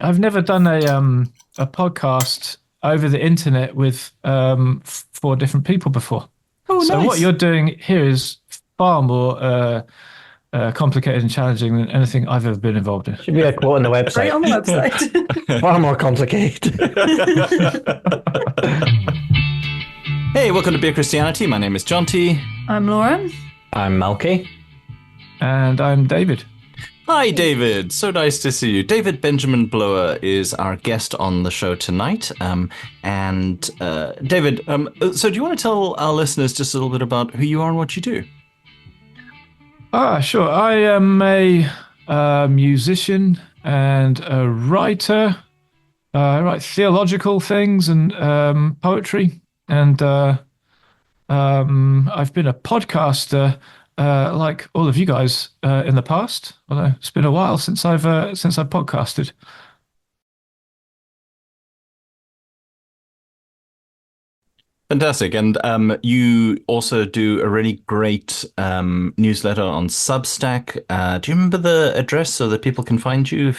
I've never done a podcast over the internet with four different people before. Oh, So what nice. you're doing here is far more complicated and challenging than anything I've ever been involved in. Should be a quote on the Right website. on the website. Far more complicated. Hey, welcome to Beer Christianity. My name is Jonty. I'm Laura. I'm Malky. And I'm David. Hi, David. So nice to see you. David Benjamin Blower is our guest on the show tonight. David, so do you want to tell our listeners just a little bit about who you are and what you do? Sure. I am a musician and a writer. I write theological things and poetry. And I've been a podcaster like all of you guys in the past. Although it's been a while since I've podcasted. Fantastic. And you also do a really great newsletter on Substack. Do you remember the address so that people can find you?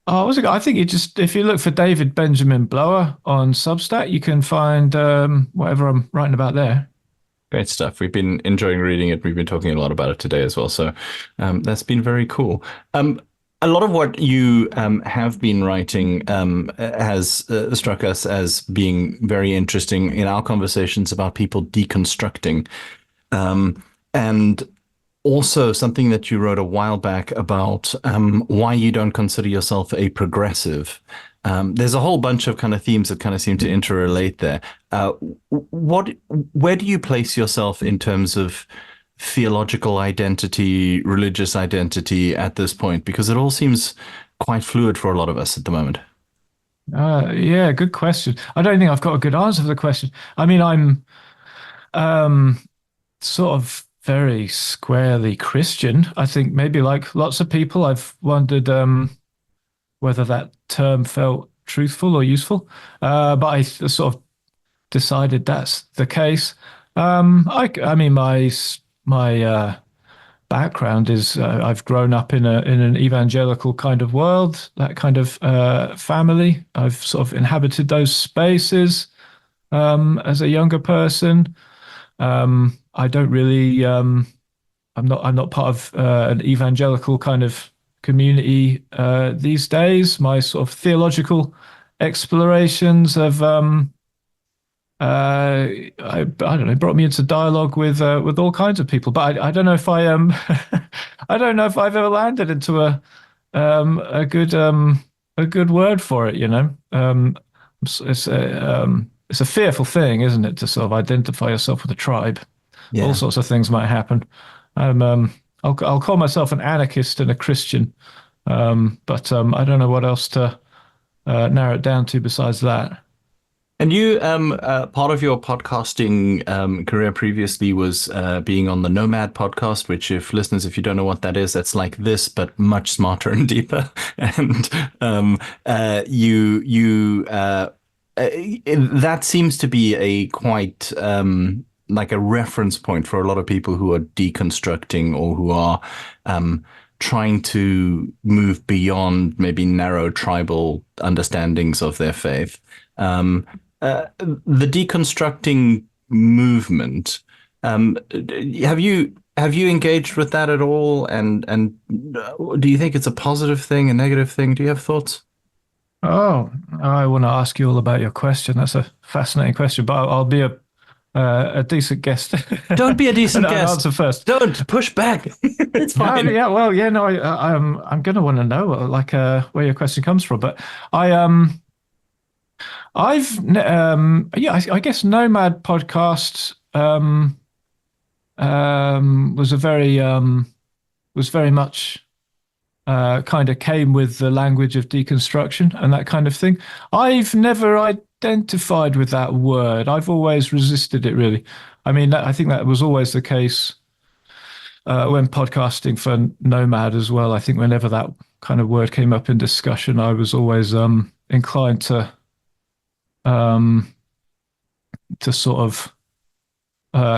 Oh, what's it? I think if you look for David Benjamin Blower on Substack, you can find whatever I'm writing about there. Great stuff. We've been enjoying reading it. We've been talking a lot about it today as well. So that's been very cool. A lot of what you have been writing has struck us as being very interesting in our conversations about people deconstructing. And also something that you wrote a while back about why you don't consider yourself a progressive. There's a whole bunch of kind of themes that kind of seem to interrelate there. Where do you place yourself in terms of theological identity, religious identity at this point? Because it all seems quite fluid for a lot of us at the moment. Yeah, good question. I don't think I've got a good answer for the question. I mean, I'm sort of very squarely Christian. I think maybe like lots of people, I've wondered whether that term felt truthful or useful. But I sort of decided that's the case. I mean, my background is I've grown up in an evangelical kind of world, that kind of family. I've sort of inhabited those spaces as a younger person. I don't really. I'm not part of an evangelical kind of community these days. My sort of theological explorations have I don't know, brought me into dialogue with all kinds of people. But I don't know if I I don't know if I've ever landed into a good word for it. You know, it's a fearful thing, isn't it, to sort of identify yourself with a tribe. Yeah. All sorts of things might happen. I'll call myself an anarchist and a Christian, but I don't know what else to narrow it down to besides that. And you, part of your podcasting career previously was being on the Nomad podcast, which if you don't know what that is, that's like this, but much smarter and deeper. And that seems to be a quite like a reference point for a lot of people who are deconstructing or who are trying to move beyond maybe narrow tribal understandings of their faith. The deconstructing movement, have you engaged with that at all? And do you think it's a positive thing, a negative thing? Do you have thoughts? Oh, I want to ask you all about your question. That's a fascinating question, but I'll be a decent guest. Don't be a decent and guest. Answer first. Don't push back. It's fine. Yeah, well, yeah, no, I'm going to want to know like where your question comes from, but I guess Nomad podcast was very much kind of came with the language of deconstruction and that kind of thing. I've never identified with that word. I've always resisted it, really. I mean, I think that was always the case when podcasting for Nomad as well. I think whenever that kind of word came up in discussion, I was always inclined to sort of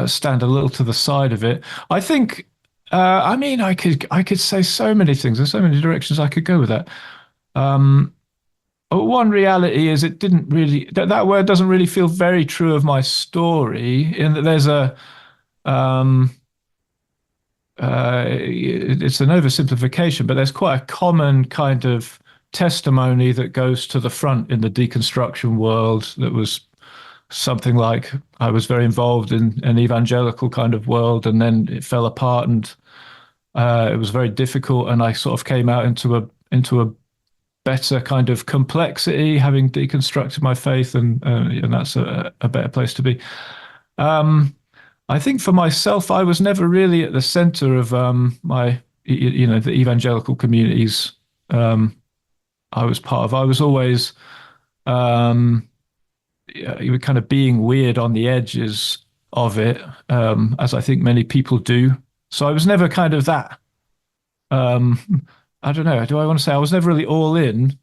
stand a little to the side of it. I think, I mean, I could say so many things. There's so many directions I could go with that. One reality is it didn't really that word doesn't really feel very true of my story in that there's a it's an oversimplification, but there's quite a common kind of testimony that goes to the front in the deconstruction world that was something like I was very involved in an evangelical kind of world, and then it fell apart, and it was very difficult, and I sort of came out into a better kind of complexity, having deconstructed my faith, and that's a better place to be. I think for myself, I was never really at the center of the evangelical communities I was part of. I was always you were kind of being weird on the edges of it, as I think many people do. So I was never kind of that. I don't know. Do I want to say I was never really all in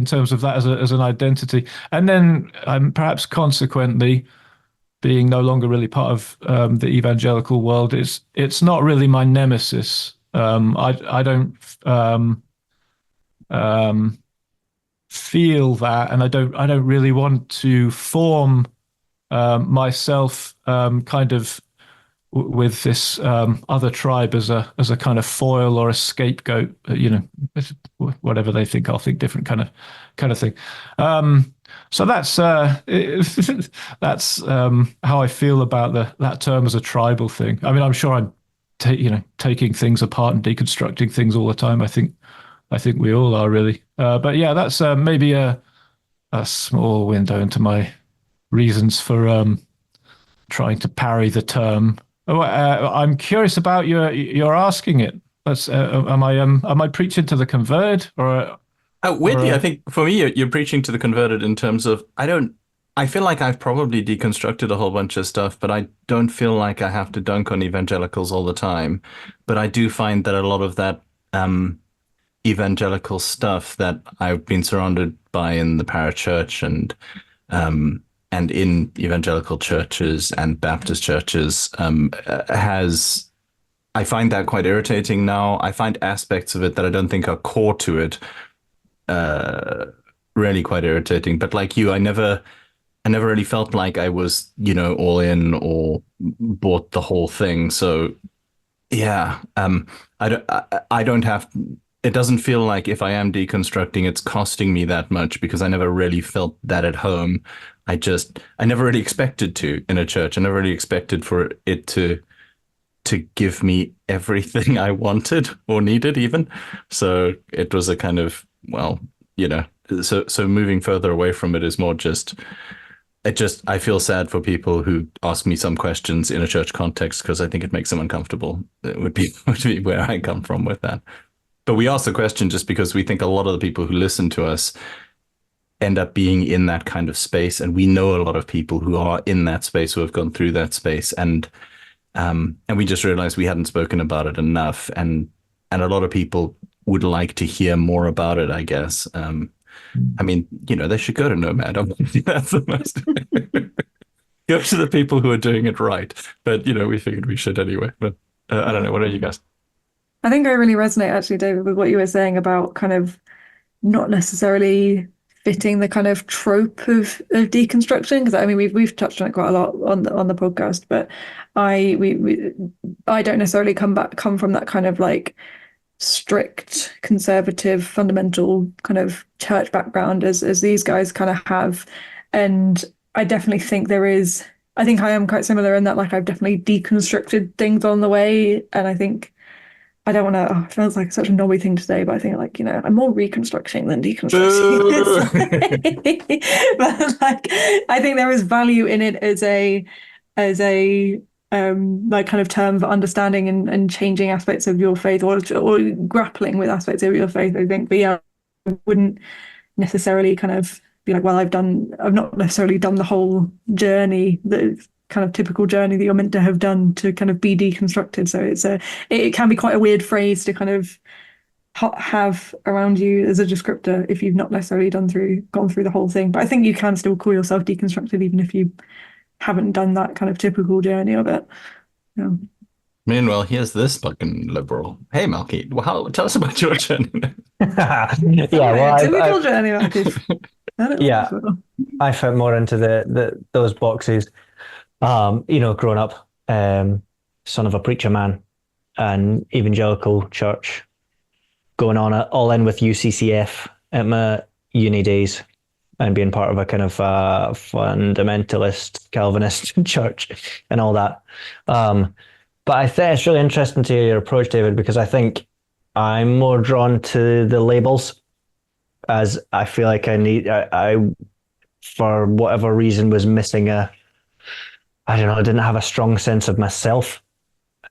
terms of that as an identity? And then perhaps consequently, being no longer really part of the evangelical world, it's not really my nemesis. I don't feel that, and I don't really want to form myself kind of with this other tribe as a kind of foil or a scapegoat, whatever they think, I'll think different kind of thing. So that's that's how I feel about that term as a tribal thing. I mean, I'm sure I'm taking things apart and deconstructing things all the time. I think we all are really. But yeah, that's maybe a small window into my reasons for trying to parry the term. I'm curious about your asking it. Am I preaching to the converted or? Weirdly, I think for me, you're preaching to the converted in terms of I feel like I've probably deconstructed a whole bunch of stuff, but I don't feel like I have to dunk on evangelicals all the time. But I do find that a lot of that evangelical stuff that I've been surrounded by in the parachurch and in evangelical churches and Baptist churches I find that quite irritating now. I find aspects of it that I don't think are core to it really quite irritating. But like you, I never really felt like I was, all in or bought the whole thing. So yeah, I don't have. It doesn't feel like if I am deconstructing, it's costing me that much because I never really felt that at home. I never really expected to in a church. I never really expected for it to give me everything I wanted or needed even. So it was a kind of, so moving further away from it is more I feel sad for people who ask me some questions in a church context because I think it makes them uncomfortable. It would be where I come from with that. But we ask the question just because we think a lot of the people who listen to us end up being in that kind of space. And we know a lot of people who are in that space, who have gone through that space. And we just realized we hadn't spoken about it enough. And a lot of people would like to hear more about it, I guess. I mean, they should go to Nomad. That's the most. Go to the people who are doing it right. But, we figured we should anyway. But I don't know. What are you guys? I think I really resonate actually, David, with what you were saying about kind of not necessarily fitting the kind of trope of deconstruction, because I mean we've touched on it quite a lot on the podcast, but I don't necessarily come from that kind of like strict conservative fundamental kind of church background as these guys kind of have, and I definitely think I think I am quite similar in that like I've definitely deconstructed things on the way, and I think I don't want to, it feels like such a knobby thing to say, but I think like, I'm more reconstructing than deconstructing. But like, I think there is value in it as a like kind of term for understanding and changing aspects of your faith or grappling with aspects of your faith, I think. But yeah, I wouldn't necessarily kind of be like, well, I've not necessarily done the whole journey, the kind of typical journey that you're meant to have done to kind of be deconstructed. So it can be quite a weird phrase to kind of have around you as a descriptor if you've not necessarily gone through the whole thing. But I think you can still call yourself deconstructed even if you haven't done that kind of typical journey of it. Yeah. Meanwhile, here's this fucking liberal. Hey, Malky, tell us about your journey. Yeah, Sorry, did we I've told you any about this? I don't yeah, think so. I fit more into those boxes. Growing up, son of a preacher man, and evangelical church, going on all in with UCCF at my uni days, and being part of a kind of fundamentalist Calvinist church and all that. But I think it's really interesting to hear your approach, David, because I think I'm more drawn to the labels, as I feel like I for whatever reason was missing I don't know, I didn't have a strong sense of myself.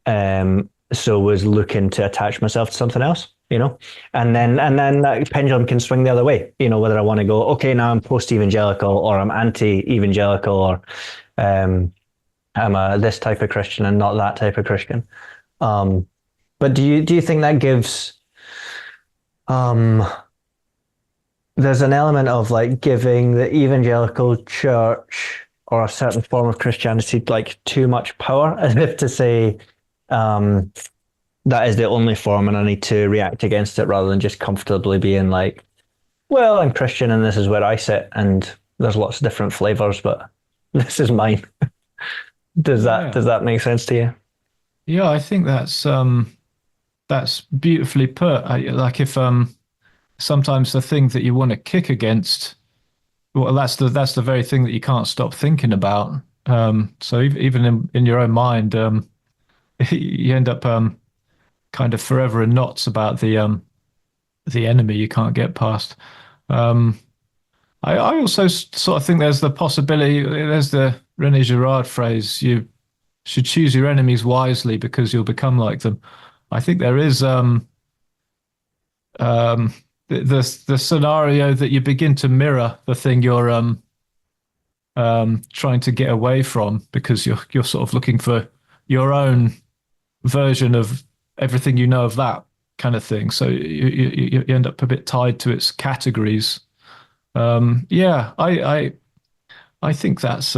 So was looking to attach myself to something else, and then that pendulum can swing the other way, whether I want to go, okay, now I'm post-evangelical, or I'm anti-evangelical, or I'm this type of Christian and not that type of Christian. But do you think that gives there's an element of like giving the evangelical church or a certain form of Christianity like too much power, as if to say, that is the only form and I need to react against it, rather than just comfortably being like, well, I'm Christian and this is where I sit, and there's lots of different flavors, but this is mine. Does that make sense to you? Yeah, I think that's beautifully put. Like if sometimes the thing that you want to kick against, well, that's the very thing that you can't stop thinking about. So even in your own mind, you end up kind of forever in knots about the enemy you can't get past. I also sort of think there's the possibility. There's the René Girard phrase: "You should choose your enemies wisely because you'll become like them." I think there is the scenario that you begin to mirror the thing you're trying to get away from, because you're sort of looking for your own version of everything you know of that kind of thing. So you end up a bit tied to its categories. Yeah, I think that's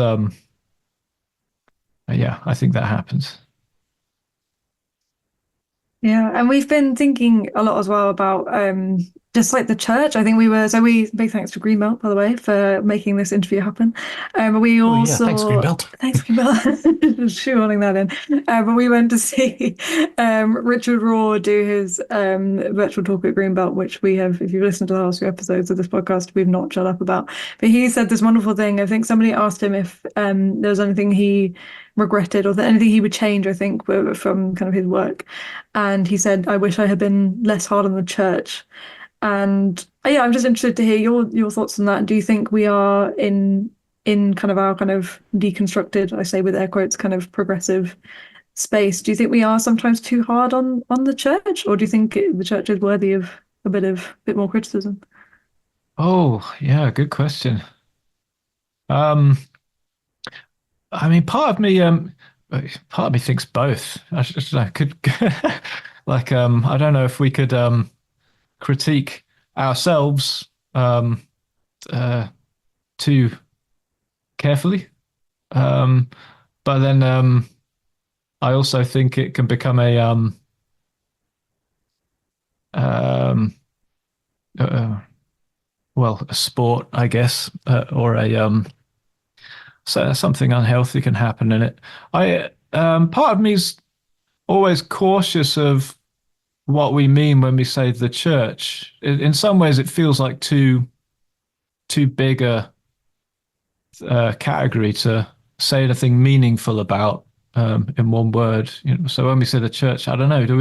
yeah, I think that happens. Yeah, and we've been thinking a lot as well about just like the church. I think big thanks to Greenbelt, by the way, for making this interview happen. But we Oh yeah, also thanks, Greenbelt. thanks Greenbelt shoehorning that in. But we went to see Richard Raw do his virtual talk at Greenbelt, which we have, if you've listened to the last few episodes of this podcast, we've not shut up about. But he said this wonderful thing. I think somebody asked him if there was anything he regretted or anything he would change, I think, from kind of his work. And he said, I wish I had been less hard on the church. And yeah, I'm just interested to hear your thoughts on that. Do you think we are in kind of our kind of deconstructed, I say with air quotes, kind of progressive space? Do you think we are sometimes too hard on the church, or do you think the church is worthy of a bit more criticism? Oh, yeah, good question. Um, I mean, part of me thinks both. I could, like, I don't know if we could critique ourselves uh, too carefully. But then I also think it can become um, uh, well, a sport, I guess, or so something unhealthy can happen in it. Part of me is always cautious of what we mean when we say the church. In some ways, it feels like too big a category to say anything meaningful about in one word. So when we say the church, I don't know. Do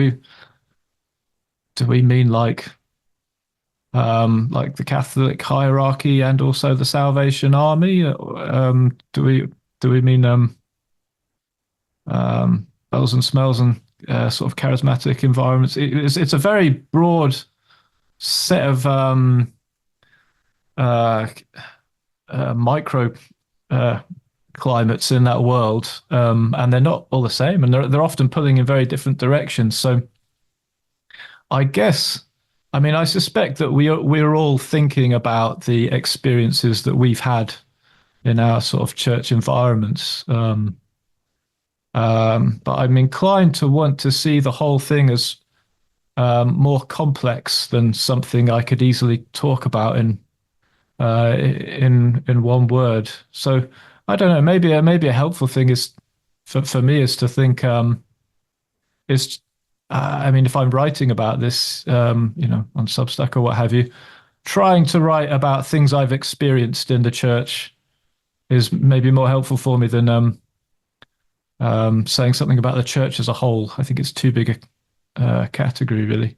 we mean like the Catholic hierarchy and also the Salvation Army? Do we mean bells and smells and sort of charismatic environments? It's a very broad set of uh, micro climates in that world, and they're not all the same, and they're often pulling in very different directions. So I guess, I mean, I suspect that we're all thinking about the experiences that we've had in our sort of church environments. But I'm inclined to want to see the whole thing as more complex than something I could easily talk about in one word. So I don't know. Maybe a helpful thing is for me is to think is I mean, if I'm writing about this, on Substack or what have you, trying to write about things I've experienced in the church is maybe more helpful for me than saying something about the church as a whole. I think it's too big a category, really.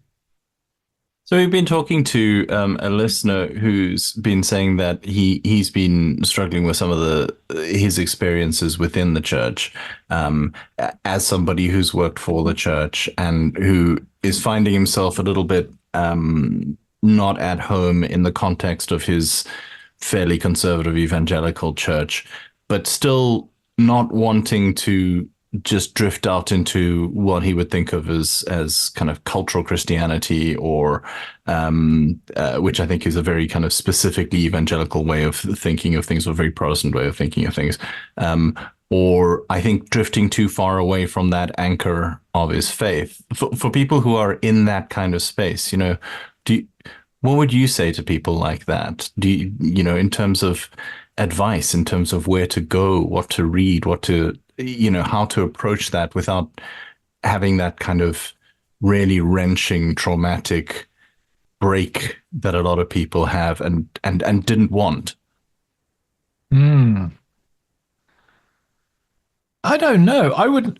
So we've been talking to a listener who's been saying that he's been struggling with some of his experiences within the church, as somebody who's worked for the church and who is finding himself a little bit not at home in the context of his fairly conservative evangelical church, but still not wanting to just drift out into what he would think of as kind of cultural Christianity, or which I think is a very kind of specifically evangelical way of thinking of things, or a very Protestant way of thinking of things. Or I think drifting too far away from that anchor of his faith. For people who are in that kind of space, what would you say to people like that? In terms of advice, in terms of where to go, what to read, how to approach that without having that kind of really wrenching, traumatic break that a lot of people have and didn't want? I don't know.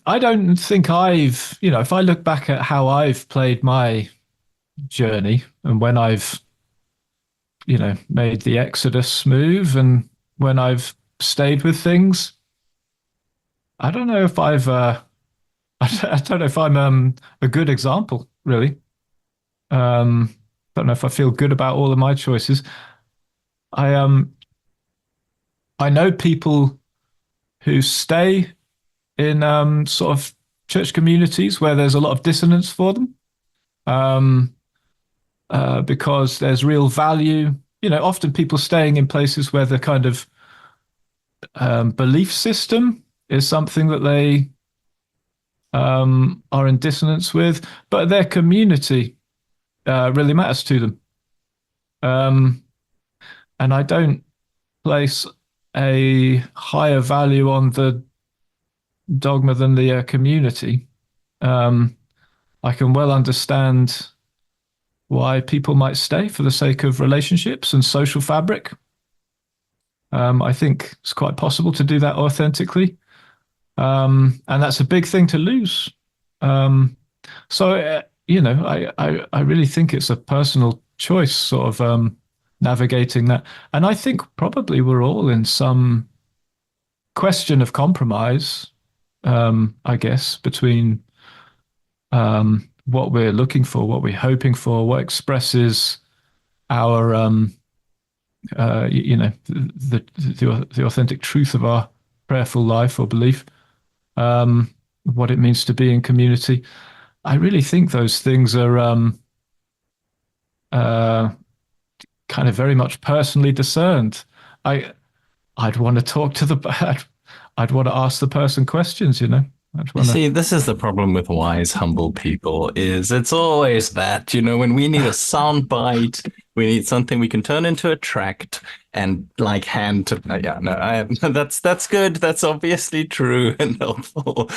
I don't think if I look back at how I've played my journey and when I've, made the Exodus move and when I've stayed with things, I don't know if I don't know if I'm a good example, really. Don't know if I feel good about all of my choices. I I know people who stay in sort of church communities where there's a lot of dissonance for them, because there's real value. Often people staying in places where the kind of belief system is something that they are in dissonance with, but their community really matters to them. And I don't place a higher value on the dogma than the community. I can well understand why people might stay for the sake of relationships and social fabric. I think it's quite possible to do that authentically. And that's a big thing to lose. So, I really think it's a personal choice, sort of navigating that. And I think probably we're all in some question of compromise, I guess, between what we're looking for, what we're hoping for, what expresses our, the authentic truth of our prayerful life or belief, what it means to be in community. I really think those things are kind of very much personally discerned. I'd want to talk to I'd want to ask the person questions, See, this is the problem with wise, humble people, is it's always that, when we need a sound bite, we need something we can turn into a tract and hand to, that's good. That's obviously true and helpful.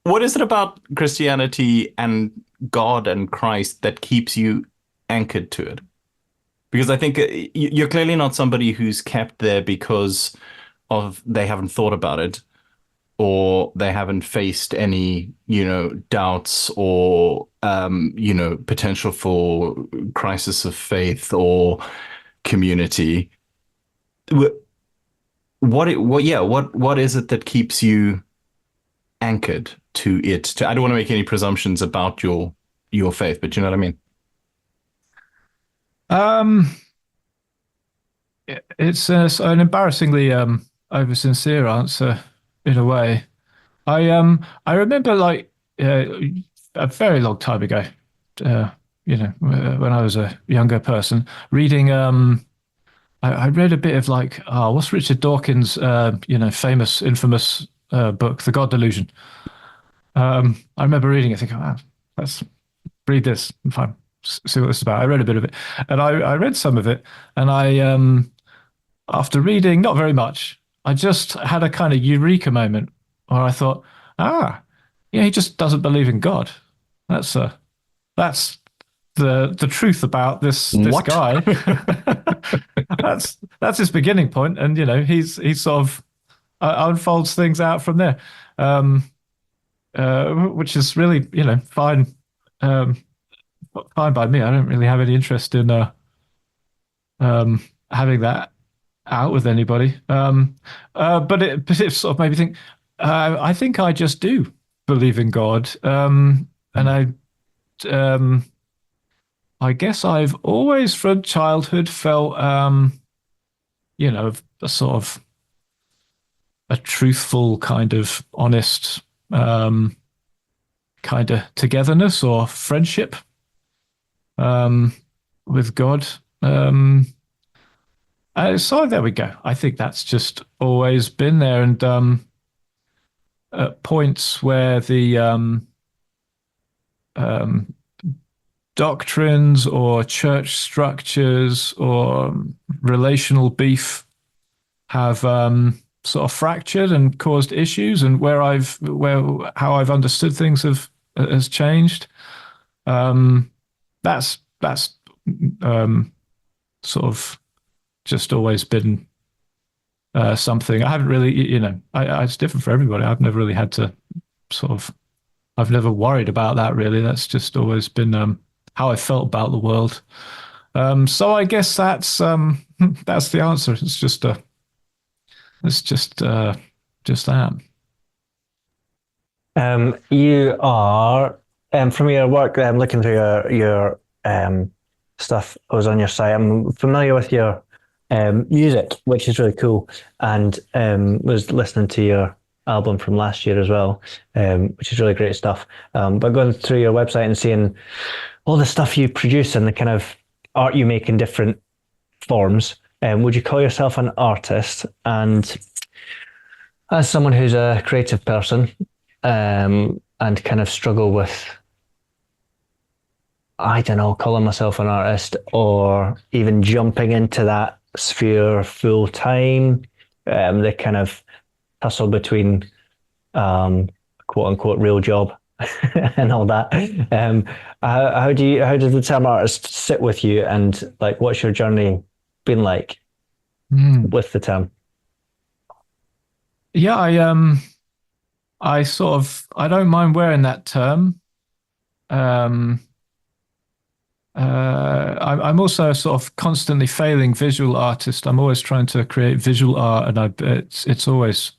What is it about Christianity and God and Christ that keeps you anchored to it? Because I think you're clearly not somebody who's kept there because they haven't thought about it, or they haven't faced any, doubts or, potential for crisis of faith or community. What is it that keeps you anchored to it? I don't want to make any presumptions about your faith, but you know what I mean? It's an embarrassingly over sincere answer in a way. I remember a very long time ago, when I was a younger person, reading. I read a bit of what's Richard Dawkins', famous, infamous book, The God Delusion. I remember reading it, thinking, let's read this and see what this is about. I read a bit of it, and I read some of it, and after reading not very much, I just had a kind of eureka moment where I thought, he just doesn't believe in God. That's the truth about this guy. that's his beginning point, and he's sort of unfolds things out from there, which is really fine by me. I don't really have any interest in having that out with anybody. But it sort of made me think. I think I just do believe in God, and I guess I've always from childhood felt, a sort of a truthful kind of honest kind of togetherness or friendship with God. So there we go. I think that's just always been there. And at points where the doctrines or church structures or relational beef have sort of fractured and caused issues, and how I've understood things has changed. That's sort of just always been something. I haven't really, it's different for everybody. I've never really had to I've never worried about that really. That's just always been how I felt about the world. So I guess that's the answer. It's just that. You are from your work. I'm looking through your stuff. I was on your site. I'm familiar with your music, which is really cool, and was listening to your album from last year as well, which is really great stuff. But going through your website and seeing all the stuff you produce and the kind of art you make in different forms, would you call yourself an artist? And as someone who's a creative person and kind of struggle with, I don't know, calling myself an artist or even jumping into that sphere full time, the kind of tussle between quote unquote real job and all that. How does the term artist sit with you, and like what's your journey been like with the term? Yeah, I don't mind wearing that term. I'm also a sort of constantly failing visual artist. I'm always trying to create visual art, and it's always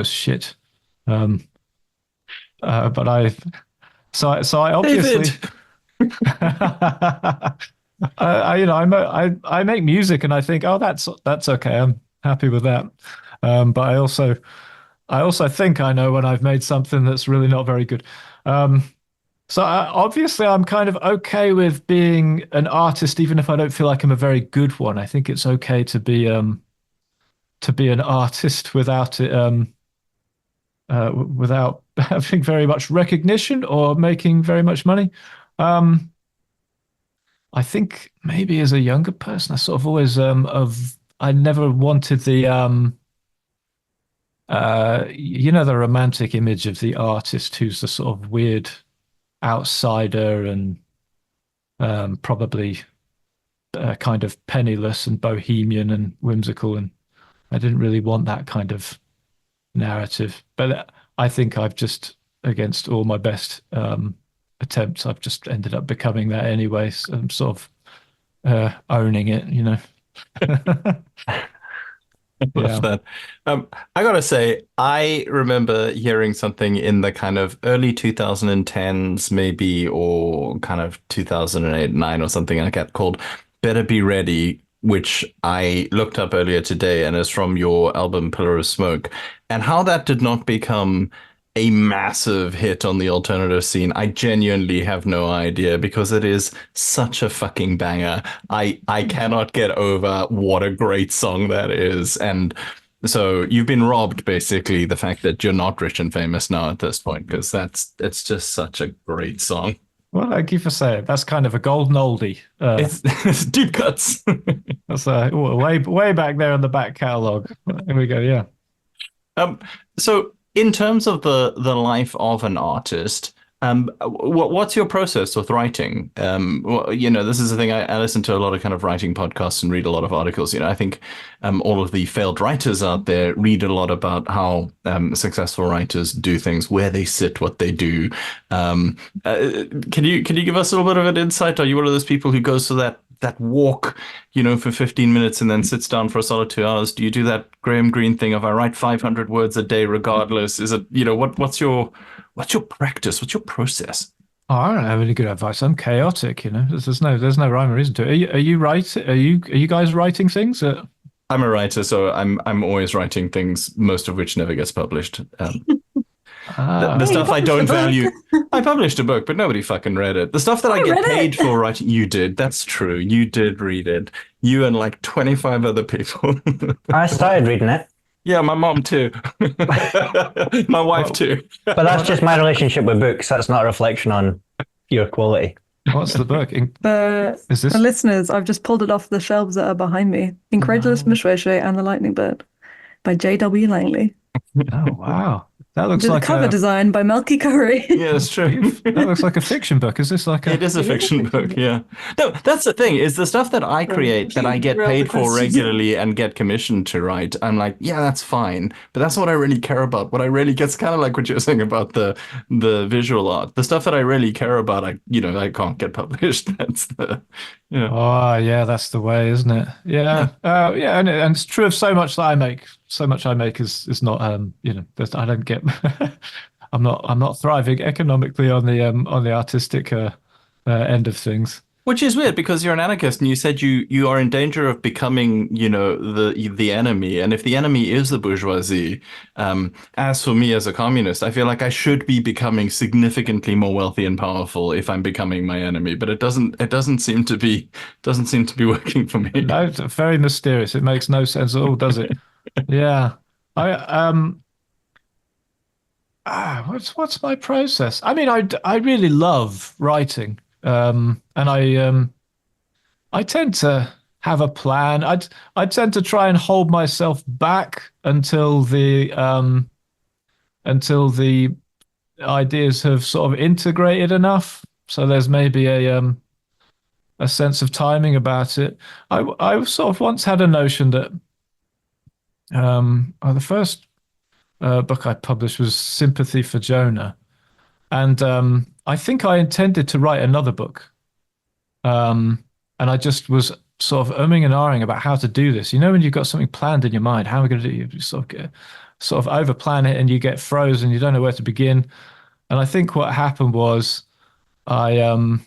shit. But I obviously I make music, and I think, oh, that's okay. I'm happy with that. But I also think I know when I've made something that's really not very good. So obviously I'm kind of okay with being an artist, even if I don't feel like I'm a very good one. I think it's okay to be an artist without it without having very much recognition or making very much money. I think maybe as a younger person, I sort of always I never wanted the the romantic image of the artist who's the sort of weird outsider and probably kind of penniless and bohemian and whimsical, and I didn't really want that kind of narrative. But I think I've just, against all my best attempts, I've just ended up becoming that anyway. So I'm sort of owning it, Love that. I gotta say, I remember hearing something in the kind of early 2010s, maybe, or kind of 2008, 9 or something like that, called Better Be Ready, which I looked up earlier today and is from your album Pillar of Smoke, and how that did not become a massive hit on the alternative scene. I genuinely have no idea, because it is such a fucking banger. I cannot get over what a great song that is. And So you've been robbed, basically, the fact that you're not rich and famous now at this point, because it's just such a great song. Well, thank you for saying. That's kind of a golden oldie. It's deep cuts. That's way back there in the back catalogue. Here we go. Yeah. So in terms of the life of an artist, what's your process with writing? This is the thing. I listen to a lot of kind of writing podcasts and read a lot of articles. I think all of the failed writers out there read a lot about how successful writers do things, where they sit, what they do. Can you give us a little bit of an insight? Are you one of those people who goes to that walk, for 15 minutes and then sits down for a solid 2 hours? Do you do that Graham Greene thing of I write 500 words a day regardless? Is it, what's your practice? What's your process? Oh, I don't have any good advice. I'm chaotic, There's no rhyme or reason to it. Are you guys writing things? I'm a writer, so I'm always writing things, most of which never gets published. The stuff I don't value. I published a book, but nobody fucking read it. The stuff that I get paid for writing, you did. That's true. You did read it. You and like 25 other people. I started reading it. Yeah, my mom too. My wife too. But that's just my relationship with books. That's not a reflection on your quality. What's the book? Is this? For listeners, I've just pulled it off the shelves that are behind me. Incredulous Mishweshe and the Lightning Bird by J.W. Langley. Oh, wow. That looks like cover design by Melky Curry. Yeah, that's true. That looks like a fiction book. Is this like a... It is a fiction book, yeah. No, that's the thing, is the stuff that I create that I get paid for regularly and get commissioned to write, I'm like, yeah, that's fine. But that's what I really care about. What I really gets kind of like what you're saying about the visual art. The stuff that I really care about, I can't get published. That's the... Oh, yeah, that's the way, isn't it? Yeah. Yeah, and it's true of so much that I make. So much I make is not, I don't get... I'm not thriving economically on the artistic end of things. Which is weird, because you're an anarchist and you said you are in danger of becoming, the enemy. And if the enemy is the bourgeoisie, as for me as a communist, I feel like I should be becoming significantly more wealthy and powerful if I'm becoming my enemy. But it doesn't seem to be working for me. No, it's very mysterious. It makes no sense at all, does it? Yeah. What's my process? I mean, I really love writing. And I tend to have a plan. I tend to try and hold myself back until the ideas have sort of integrated enough. So there's maybe a sense of timing about it. I sort of once had a notion that the first book I published was Sympathy for Jonah. And I think I intended to write another book. And I just was sort of umming and ahhing about how to do this. When you've got something planned in your mind, how am I going to do it? You sort of over plan it and you get frozen. You don't know where to begin. And I think what happened was I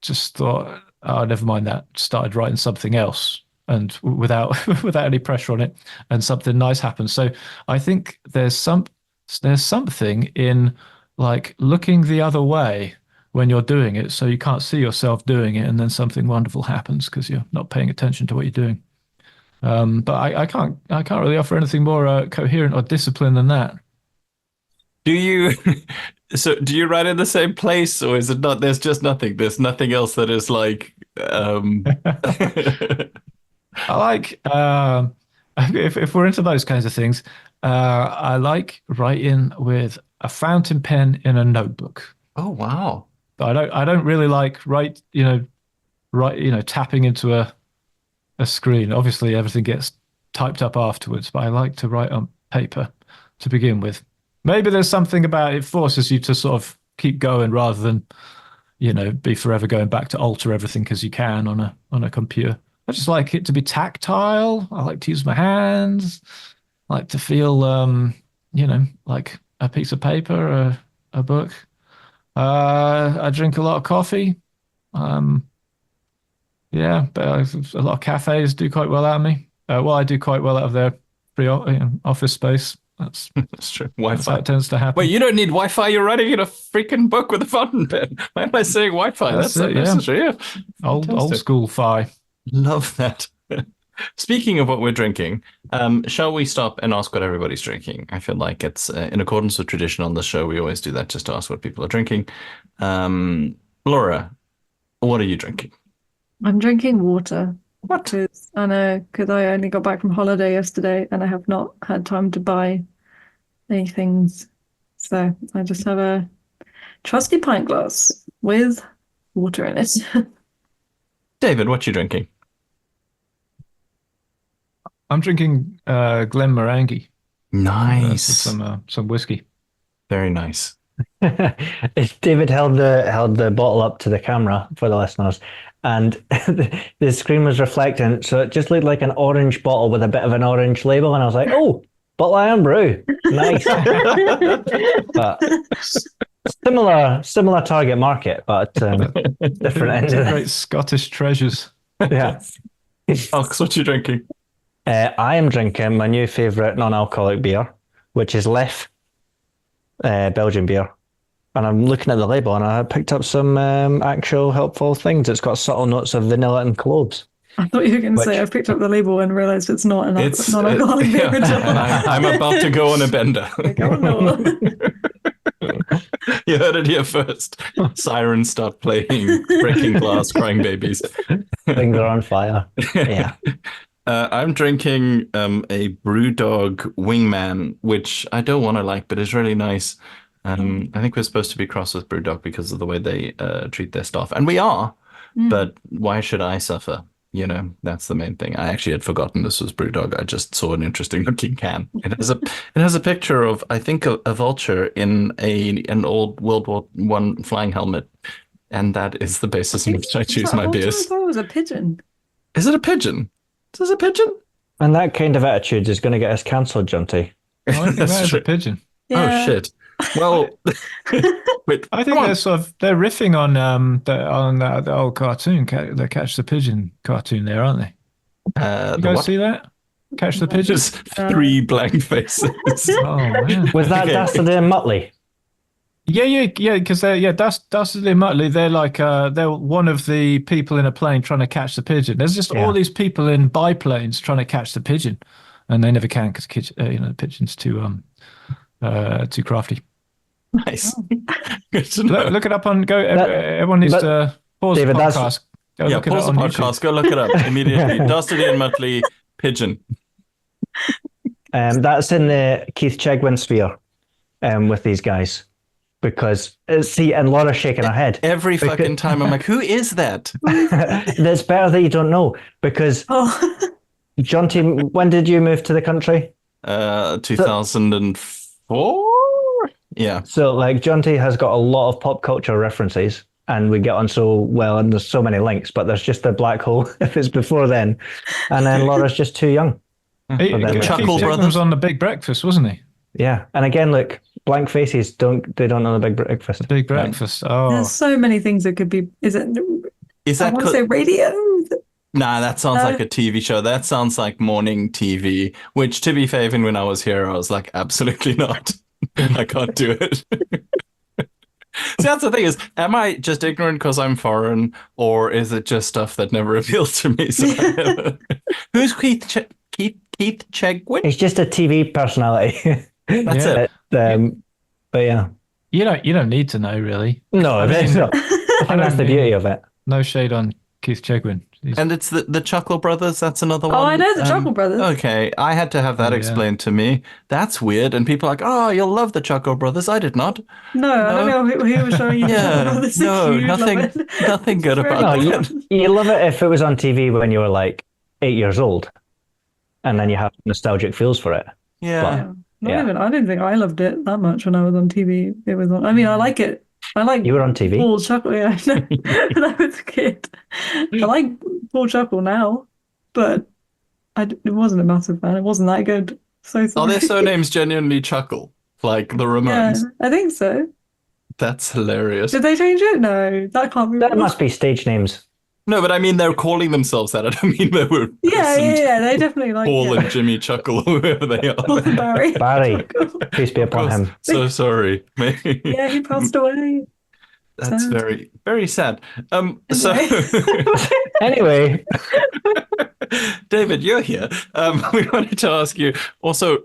just thought, oh, never mind that. Started writing something else, and without any pressure on it, and something nice happened. So I think there's something in like looking the other way when you're doing it, so you can't see yourself doing it, and then something wonderful happens because you're not paying attention to what you're doing. But I can't really offer anything more coherent or disciplined than that. Do you write in the same place, or is it not? There's just nothing. There's nothing else that is like. I like if we're into those kinds of things. I like writing with a fountain pen in a notebook. Oh wow! But I don't really like tapping into a screen. Obviously, everything gets typed up afterwards. But I like to write on paper to begin with. Maybe there's something about it forces you to sort of keep going rather than be forever going back to alter everything because you can on a computer. I just like it to be tactile. I like to use my hands. I like to feel, like a piece of paper or a book. I drink a lot of coffee. Yeah, but a lot of cafes do quite well out of me. I do quite well out of their free office space. That's true. Wi-Fi. That's how it tends to happen. Wait, you don't need Wi-Fi. You're writing in a freaking book with a fountain pen. Why am I saying Wi-Fi? That's not necessary. Yeah. Old school fi. Love that. Speaking of what we're drinking, shall we stop and ask what everybody's drinking? I feel like it's in accordance with tradition on the show. We always do that just to ask what people are drinking. Laura, what are you drinking? I'm drinking water. What? Because I only got back from holiday yesterday and I have not had time to buy any things. So I just have a trusty pint glass with water in it. David, what you drinking? I'm drinking Glenmorangie. Nice. Some whiskey. Very nice. David held the bottle up to the camera for the listeners, and the screen was reflecting, so it just looked like an orange bottle with a bit of an orange label, and I was like, "Oh, bottle iron brew, nice." But similar target market, but different end of it. Great Scottish treasures. Yeah. Alex, what you drinking? I am drinking my new favourite non-alcoholic beer, which is Lef, Belgian beer. And I'm looking at the label and I picked up some actual helpful things. It's got subtle notes of vanilla and cloves. I thought you were going to say I picked up the label and realised it's not an It's non-alcoholic beer at all. I'm about to go on a bender. Like, oh no. You heard it here first. Sirens start playing, breaking glass, crying babies. Things are on fire. Yeah. I'm drinking a Brewdog Wingman, which I don't want to like, but is really nice. I think we're supposed to be cross with Brewdog because of the way they treat their staff. And we are, but why should I suffer? You know, that's the main thing. I actually had forgotten this was Brewdog. I just saw an interesting looking can. It has a picture of, I think, a vulture in an old World War I flying helmet. And that is the basis on which I choose my beers. I thought it was a pigeon. Is it a pigeon? Is this a pigeon? And that kind of attitude is going to get us cancelled, Jonty. I think That's that is true. a pigeon. Yeah. Oh shit! Well, wait, I think they're riffing on the old cartoon, the Catch the Pigeon cartoon there, aren't they? You guys see that? Catch the Pigeon? Just three blank faces. Oh man! Was that Okay. Dastardly and Muttley? Yeah, because Dastardly and Muttley, they're like they're one of the people in a plane trying to catch the pigeon. There's just all these people in biplanes trying to catch the pigeon, and they never can because the pigeon's too crafty. Nice. Good to know. Look it up on go. Everyone needs to pause David, the that's- podcast. Go Yeah, look it pause up the on podcast. YouTube. Go look it up immediately. Dastardly and Muttley pigeon. That's in the Keith Chegwin sphere with these guys. Because, see, and Laura's shaking her head. Every fucking time I'm like, who is that? That's better that you don't know. Because, Jonty, when did you move to the country? 2004? Yeah. So, like, Jonty has got a lot of pop culture references, and we get on so well, and there's so many links, but there's just a black hole if it's before then. And then Laura's just too young. Keith Chuckle Chegwin Brothers was on The Big Breakfast, wasn't he? Yeah. And again, look, blank faces don't know the Big Breakfast. The Big Breakfast. Oh, There's so many things that could be. Is Is I that want to say radio? Nah, that sounds like a TV show. That sounds like morning TV, which, to be fair, even when I was here, I was like, absolutely not. I can't do it. See, that's the thing is, am I just ignorant because I'm foreign, or is it just stuff that never appealed to me? So who's Keith Chegwin? He's just a TV personality. That's Yeah. it. But yeah. you don't need to know really. No, it's not. I think that's the beauty of it. No shade on Keith Chegwin. And it's the Chuckle Brothers. That's another one. Oh, I know the Chuckle Brothers. Okay, I had to have that Oh, yeah. explained to me. That's weird. And people are like, oh, you'll love the Chuckle Brothers. I did not. No, I don't know who was showing you. Yeah, This is no, huge, love nothing, it. nothing good It's very about No, that. you love it if it was on TV when you were like 8 years old, and then you have nostalgic feels for it. Yeah. I didn't think I loved it that much when I was on TV. It was on. I mean, I like it. I like You were on TV. Paul Chuckle. Yeah, I know. When I was a kid, I like Paul Chuckle now, but it wasn't a massive fan. It wasn't that good. So Are sorry. their surnames genuinely Chuckle? Like the Yeah, Ramones? I think so. That's hilarious. Did they change it? No, that can't be. That real. must be stage names. No, but I mean, they're calling themselves that. I don't mean they were Yeah, christened they definitely like Paul yeah. and Jimmy Chuckle, whoever they Paul and are. Barry. Barry, peace be upon him. So sorry. Yeah, he passed away. That's Sad. very, very sad. So, Anyway, David, you're here. We wanted to ask you also.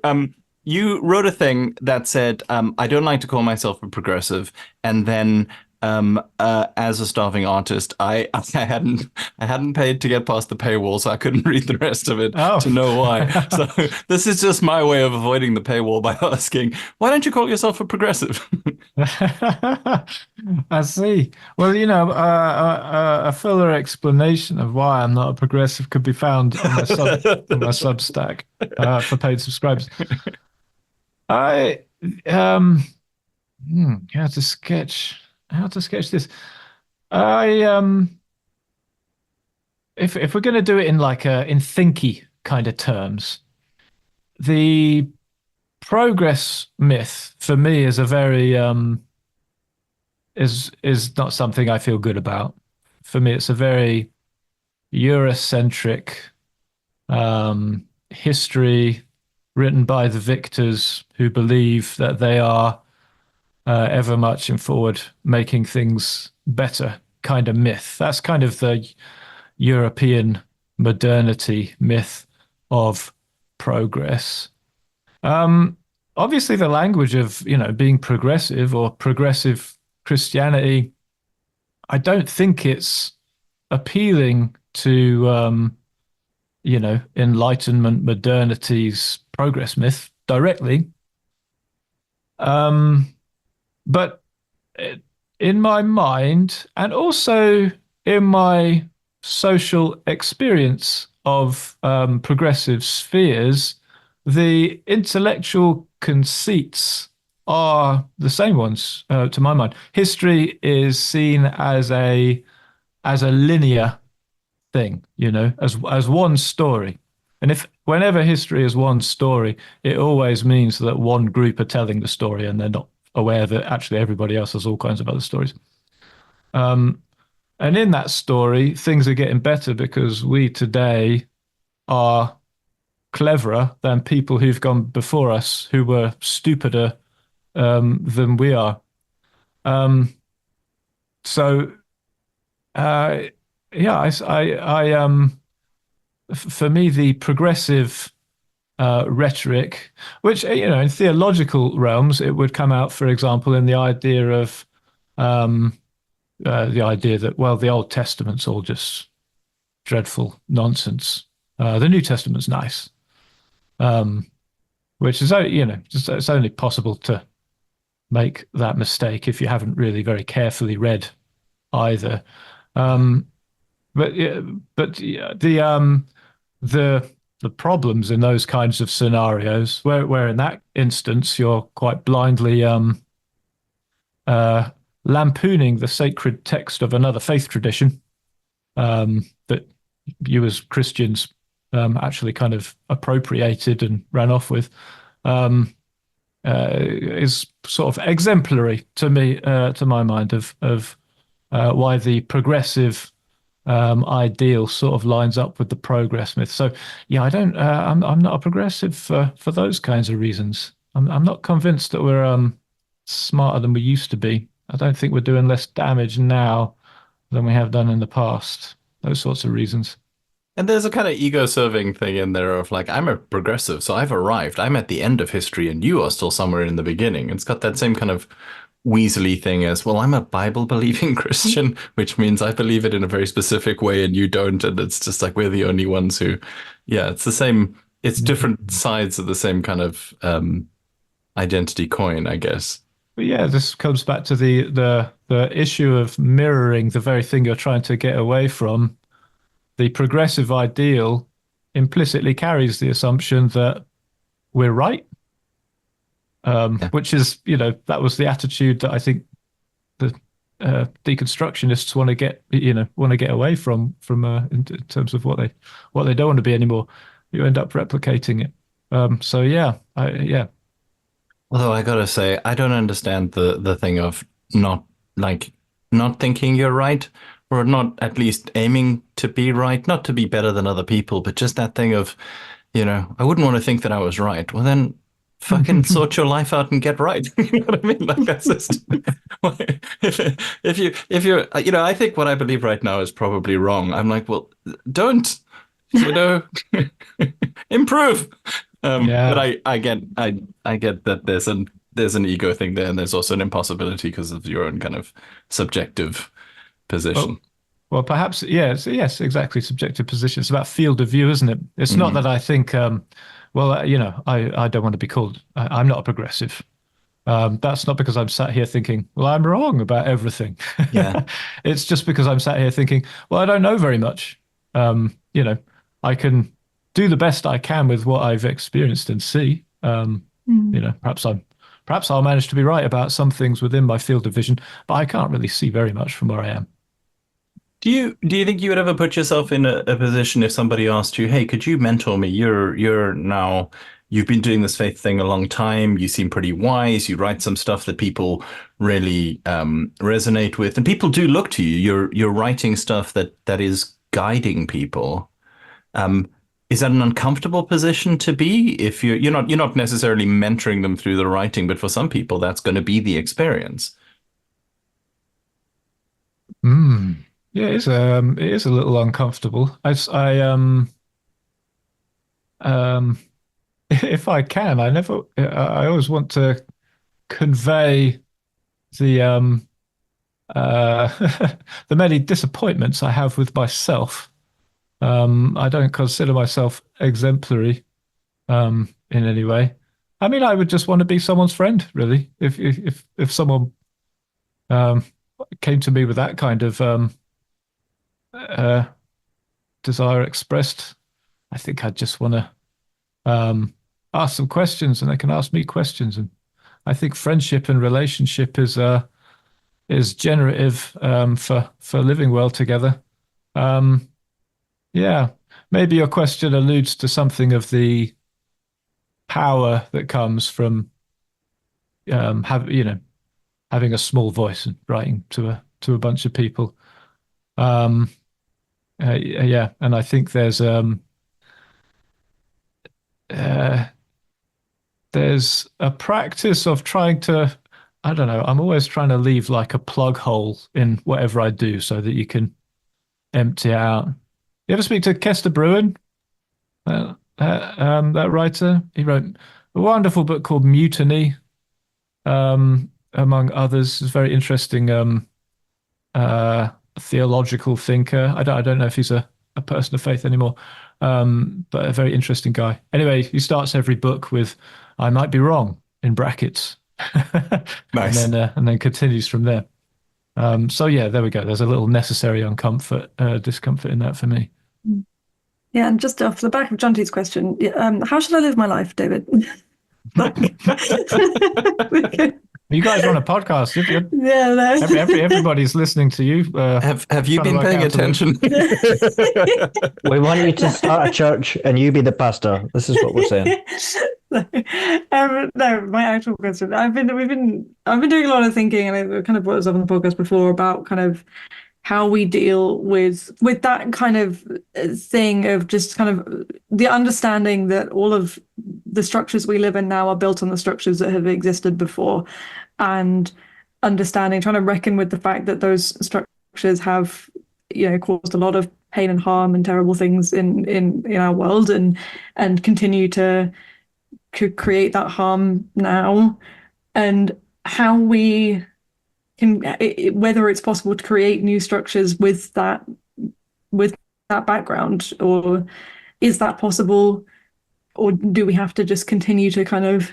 You wrote a thing that said, "I don't like to call myself a progressive," and then, as a starving artist, I hadn't paid to get past the paywall, so I couldn't read the rest of it to know why. So this is just my way of avoiding the paywall by asking, "Why don't you call yourself a progressive?" I see. Well, a fuller explanation of why I'm not a progressive could be found on my Substack for paid subscribers. I how to sketch this. I if we're going to do it in in thinky kind of terms, the progress myth for me is a very is not something I feel good about. For me, it's a very Eurocentric history written by the victors who believe that they are ever marching forward, making things better kind of myth. That's kind of the European modernity myth of progress. Obviously, the language of being progressive or progressive Christianity, I don't think it's appealing to Enlightenment modernity's progress myth directly. But in my mind, and also in my social experience of progressive spheres, the intellectual conceits are the same ones, to my mind. History is seen as a linear thing, as one story. And whenever history is one story, it always means that one group are telling the story and they're not aware that actually everybody else has all kinds of other stories. And in that story, things are getting better because we today are cleverer than people who've gone before us who were stupider than we are. So, yeah, for me, the progressive rhetoric, which in theological realms, it would come out, for example, in the idea of that the Old Testament's all just dreadful nonsense. The New Testament's nice, which is it's only possible to make that mistake if you haven't really very carefully read either. But the problems in those kinds of scenarios, where in that instance you're quite blindly lampooning the sacred text of another faith tradition that you as Christians actually kind of appropriated and ran off with, is sort of exemplary to me, to my mind, of why the progressive ideal sort of lines up with the progress myth. So yeah, I'm not a progressive for those kinds of reasons. I'm not convinced that we're smarter than we used to be. I don't think we're doing less damage now than we have done in the past. Those sorts of reasons. And there's a kind of ego-serving thing in there of like, I'm a progressive, so I've arrived. I'm at the end of history and you are still somewhere in the beginning. It's got that same kind of Weasley thing as, well, I'm a Bible-believing Christian, which means I believe it in a very specific way and you don't. And it's just like, we're the only ones who, yeah, it's the same. It's different sides of the same kind of identity coin, I guess. But yeah, this comes back to the issue of mirroring the very thing you're trying to get away from. The progressive ideal implicitly carries the assumption that we're right, which is, that was the attitude that I think the deconstructionists want to get away from in terms of what they don't want to be anymore. You end up replicating it. So yeah. Although I gotta say, I don't understand the thing of not thinking you're right, or not at least aiming to be right, not to be better than other people, but just that thing of, I wouldn't want to think that I was right. Well, then fucking sort your life out and get right. You know what I mean? Like, that's just, if you're, I think what I believe right now is probably wrong. I'm like, well, don't improve. Yeah. But I get that there's an ego thing there, and there's also an impossibility because of your own kind of subjective position. Well, perhaps, yes, exactly. Subjective position. It's about field of view, isn't it? It's not that I think, I don't want to be called, I'm not a progressive. That's not because I'm sat here thinking, well, I'm wrong about everything. Yeah. It's just because I'm sat here thinking, well, I don't know very much. I can do the best I can with what I've experienced and see. Perhaps I'll manage to be right about some things within my field of vision, but I can't really see very much from where I am. Do you think you would ever put yourself in a position if somebody asked you, hey, could you mentor me? You've been doing this faith thing a long time. You seem pretty wise. You write some stuff that people really resonate with, and people do look to you. You're writing stuff that is guiding people. Is that an uncomfortable position to be if you're not necessarily mentoring them through the writing, but for some people that's going to be the experience. Yeah, it is a little uncomfortable. If I can, I always want to convey the the many disappointments I have with myself. I don't consider myself exemplary in any way. I mean, I would just want to be someone's friend, really. If someone came to me with that kind of desire expressed, I think I'd just want to ask some questions, and they can ask me questions. And I think friendship and relationship is generative for living well together. Yeah, maybe your question alludes to something of the power that comes from having a small voice and writing to a bunch of people. Yeah, and I think there's a practice of trying to, I don't know, I'm always trying to leave like a plug hole in whatever I do so that you can empty out. You ever speak to Kester Bruin? That writer? He wrote a wonderful book called Mutiny, among others. It's a very interesting theological thinker. I don't know if he's a person of faith anymore, but a very interesting guy. Anyway, he starts every book with "I might be wrong" in brackets, Nice. and then continues from there. So yeah, there we go. There's a little necessary discomfort in that for me. Yeah, and just off the back of Jonty's question, how should I live my life, David? You guys are on a podcast. Yeah, no. Everybody's listening to you. Have you been paying attention? We want you to start a church and you be the pastor. This is what we're saying. No, my actual question. I've been doing a lot of thinking, and I kind of brought this up on the podcast before about kind of how we deal with that kind of thing of just kind of the understanding that all of the structures we live in now are built on the structures that have existed before, and trying to reckon with the fact that those structures have, caused a lot of pain and harm and terrible things in our world, and continue to create that harm now, and how we can, whether it's possible to create new structures with that background, or is that possible, or do we have to just continue to kind of,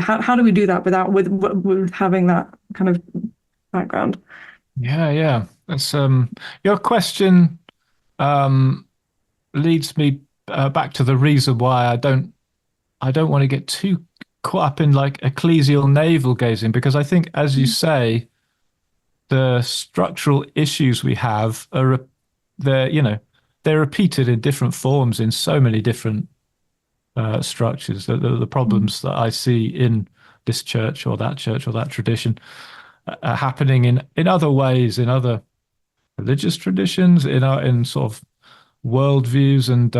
how do we do that with having that kind of background? Yeah. That's your question leads me back to the reason why I don't want to get too caught up in like ecclesial navel gazing, because I think, as you say, the structural issues we have they're repeated in different forms in so many different structures. The problems that I see in this church or that tradition are happening in other ways, in other religious traditions, in sort of worldviews and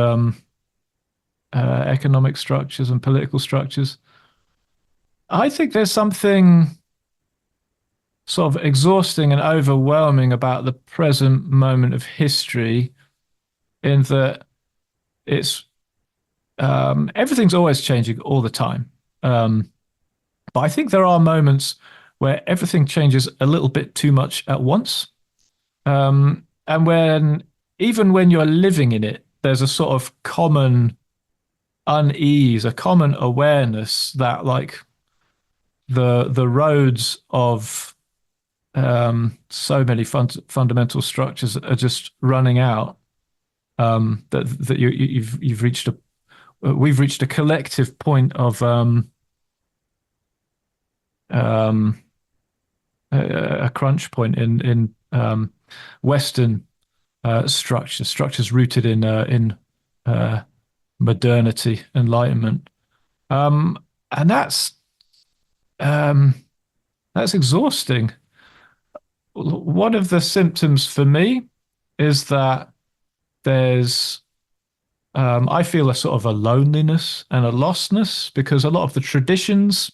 economic structures and political structures. I think there's something sort of exhausting and overwhelming about the present moment of history in that it's everything's always changing all the time. But I think there are moments where everything changes a little bit too much at once. And even when you're living in it, there's a sort of common unease, a common awareness that like the roads of so many fundamental structures are just running out. That you've reached we've reached a collective point of a crunch point in Western structures rooted in modernity, enlightenment, and that's exhausting. One of the symptoms for me is that there's I feel a sort of a loneliness and a lostness because a lot of the traditions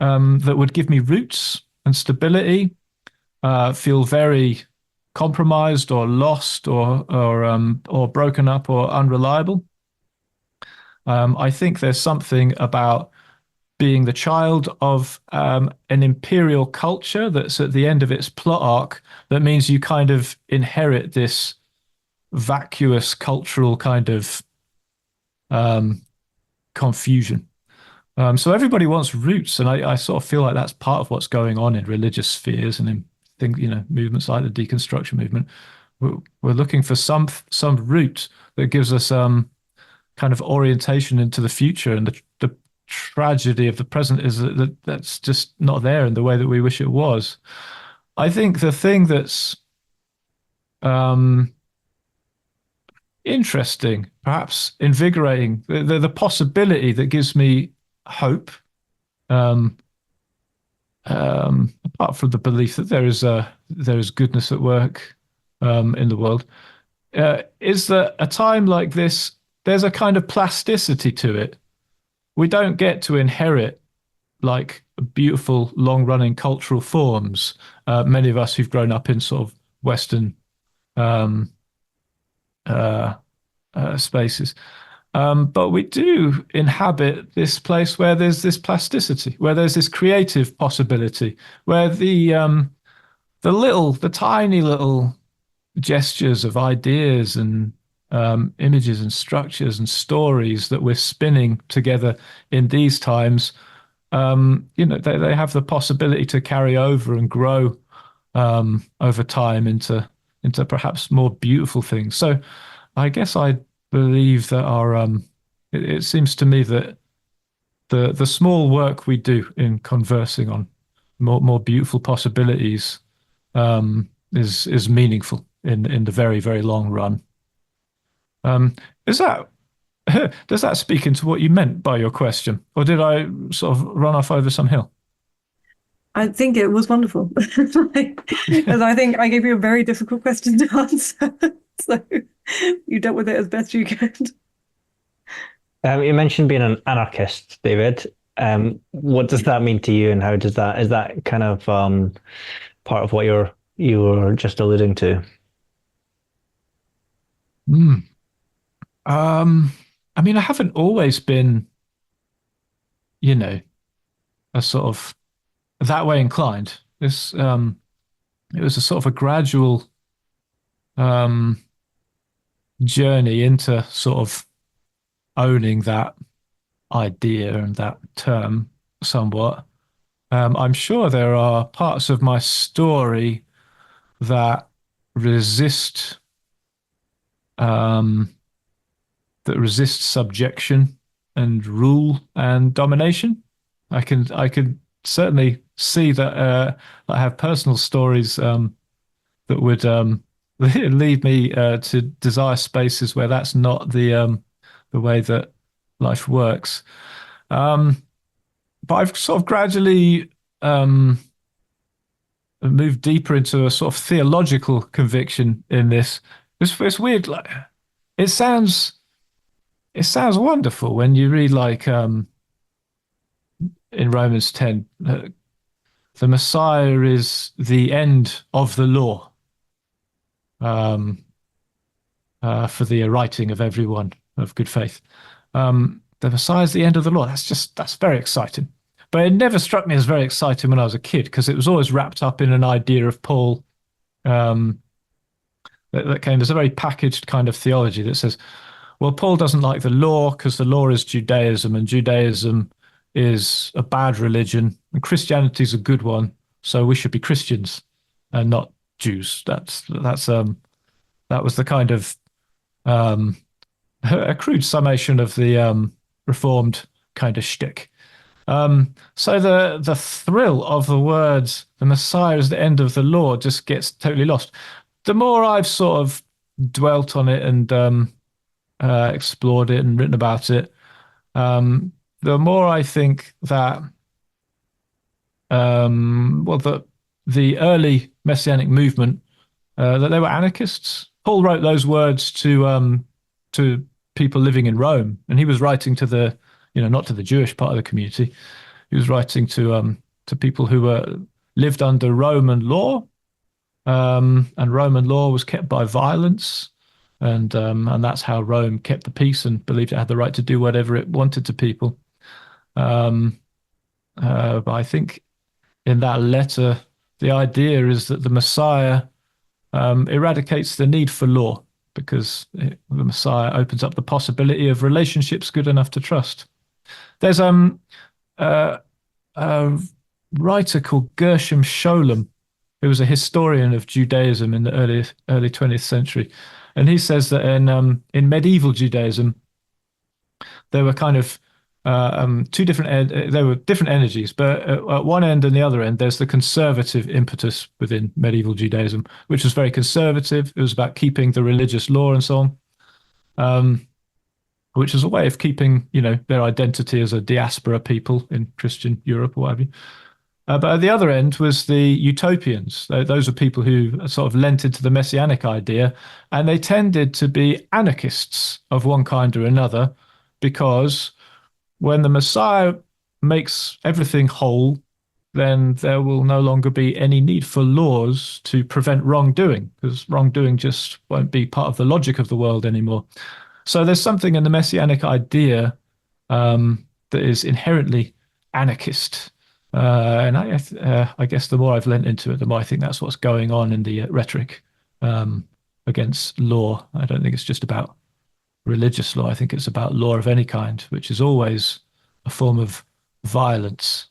that would give me roots and stability feel very compromised or lost or broken up or unreliable. I think there's something about being the child of an imperial culture that's at the end of its plot arc that means you kind of inherit this vacuous cultural kind of confusion. So everybody wants roots, and I sort of feel like that's part of what's going on in religious spheres and in things, movements like the deconstruction movement. We're looking for some root that gives us kind of orientation into the future, and the tragedy of the present is that's just not there in the way that we wish it was. I think the thing that's interesting, perhaps invigorating, the possibility that gives me hope, apart from the belief that there is goodness at work in the world, is that a time like this, there's a kind of plasticity to it. We don't get to inherit like beautiful, long-running cultural forms. Many of us who've grown up in sort of Western spaces. But we do inhabit this place where there's this plasticity, where there's this creative possibility, where the tiny little gestures of ideas and images and structures and stories that we're spinning together in these times, they have the possibility to carry over and grow over time into perhaps more beautiful things. So I guess I believe that it seems to me that the small work we do in conversing on more beautiful possibilities is meaningful in the very, very long run. Is that does that speak into what you meant by your question, or did I sort of run off over some hill? I think it was wonderful. Because I think I gave you a very difficult question to answer. So you dealt with it as best you could. You mentioned being an anarchist, David. What does that mean to you, and how is that kind of part of what you were just alluding to? I mean, I haven't always been, a sort of that way inclined. It was a sort of a gradual journey into sort of owning that idea and that term somewhat. I'm sure there are parts of my story that resist subjection and rule and domination. I can certainly see that I have personal stories that would lead me to desire spaces where that's not the way that life works. But I've sort of gradually moved deeper into a sort of theological conviction in this. It's weird. Like, it sounds wonderful when you read like in Romans 10, the Messiah is the end of the law. for the righting of everyone of good faith. The Messiah is the end of the law. That's very exciting. But it never struck me as very exciting when I was a kid because it was always wrapped up in an idea of Paul um, that came as a very packaged kind of theology that says, well, Paul doesn't like the law because the law is Judaism and Judaism is a bad religion and Christianity is a good one. So we should be Christians and not Jews. That was the kind of a crude summation of the Reformed kind of shtick. So the thrill of the words "the Messiah is the end of the law" just gets totally lost. The more I've sort of dwelt on it and explored it and written about it, the more I think that the early Messianic movement that they were anarchists. Paul wrote those words to people living in Rome, and he was writing to the not to the Jewish part of the community. He was writing to people who lived under Roman law, and Roman law was kept by violence, and that's how Rome kept the peace and believed it had the right to do whatever it wanted to people. But I think in that letter, the idea is that the Messiah eradicates the need for law because the Messiah opens up the possibility of relationships good enough to trust. There's a writer called Gershom Scholem, who was a historian of Judaism in the early 20th century, and he says that in medieval Judaism there were kind of two different there were different energies, but at one end and the other end there's the conservative impetus within medieval Judaism, which was very conservative. It was about keeping the religious law and so on, which is a way of keeping their identity as a diaspora people in Christian Europe or what have you. But at the other end was the utopians. Those are people who sort of lent into the messianic idea, and they tended to be anarchists of one kind or another, because when the Messiah makes everything whole, then there will no longer be any need for laws to prevent wrongdoing, because wrongdoing just won't be part of the logic of the world anymore. So there's something in the messianic idea that is inherently anarchist. And I guess the more I've lent into it, the more I think that's what's going on in the rhetoric against law. I don't think it's just about religious law. I think it's about law of any kind, which is always a form of violence.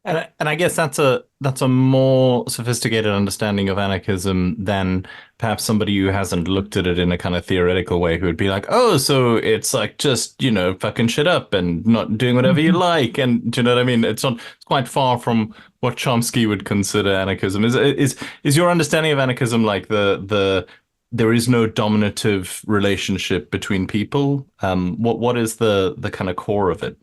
And I guess that's a more sophisticated understanding of anarchism than perhaps somebody who hasn't looked at it in a kind of theoretical way, who would be like, oh, so it's like just, fucking shit up and not doing whatever you like. And do you know what I mean? It's quite far from what Chomsky would consider anarchism. Is your understanding of anarchism like there is no dominative relationship between people? What is the kind of core of it?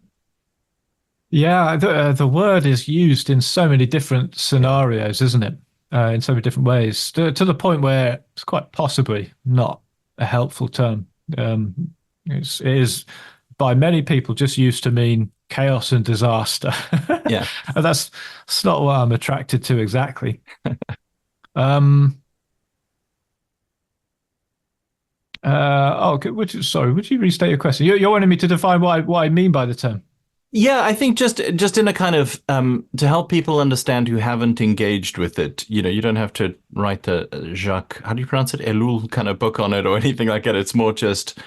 Yeah, the word is used in so many different scenarios, isn't it? In so many different ways, to the point where it's quite possibly not a helpful term. It is by many people just used to mean chaos and disaster. Yeah, and that's not what I'm attracted to exactly. Would you restate your question? You're wanting me to define what I mean by the term? Yeah, I think just in a kind of to help people understand who haven't engaged with it. You don't have to write the Jacques, how do you pronounce it, Ellul kind of book on it or anything like that. It's more just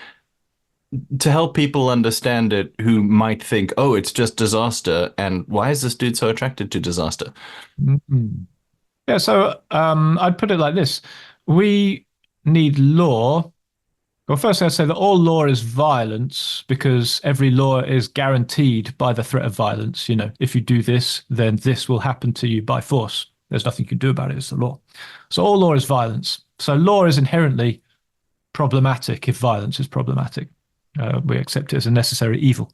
to help people understand it who might think, oh, it's just disaster, and why is this dude so attracted to disaster? Mm-hmm. Yeah, so I'd put it like this: we need law. Well, first, I'd say that all law is violence because every law is guaranteed by the threat of violence. If you do this, then this will happen to you by force. There's nothing you can do about it. It's the law. So all law is violence. So law is inherently problematic if violence is problematic. We accept it as a necessary evil.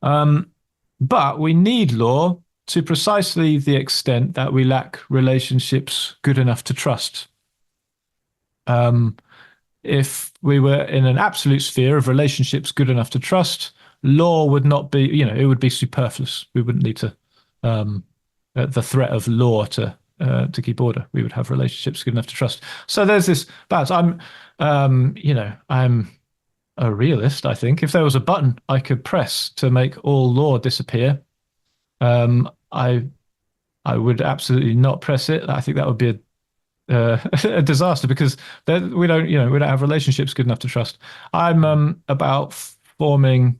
But we need law to precisely the extent that we lack relationships good enough to trust. If we were in an absolute sphere of relationships good enough to trust, law would not be, it would be superfluous. We wouldn't need to, the threat of law to to keep order. We would have relationships good enough to trust. So there's this balance. I'm a realist. I think if there was a button I could press to make all law disappear, I would absolutely not press it. I think that would be a disaster because we don't have relationships good enough to trust. I'm about forming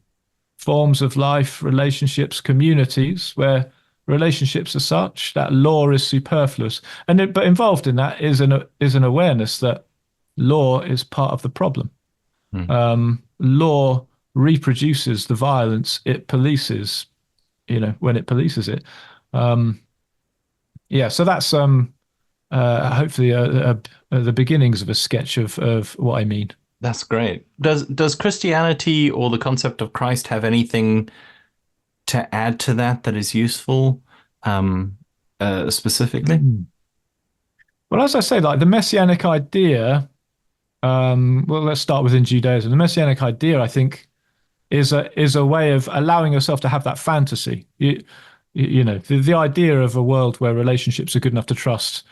forms of life, relationships, communities where relationships are such that law is superfluous, but involved in that is an awareness that law is part of the problem. Law reproduces the violence it polices, when it polices it. So that's hopefully the beginnings of a sketch of what I mean. That's great. Does Christianity or the concept of Christ have anything to add to that is useful, specifically? Well, as I say, like the Messianic idea, well, let's start within Judaism. The Messianic idea, I think, is a way of allowing yourself to have that fantasy. The idea of a world where relationships are good enough to trust,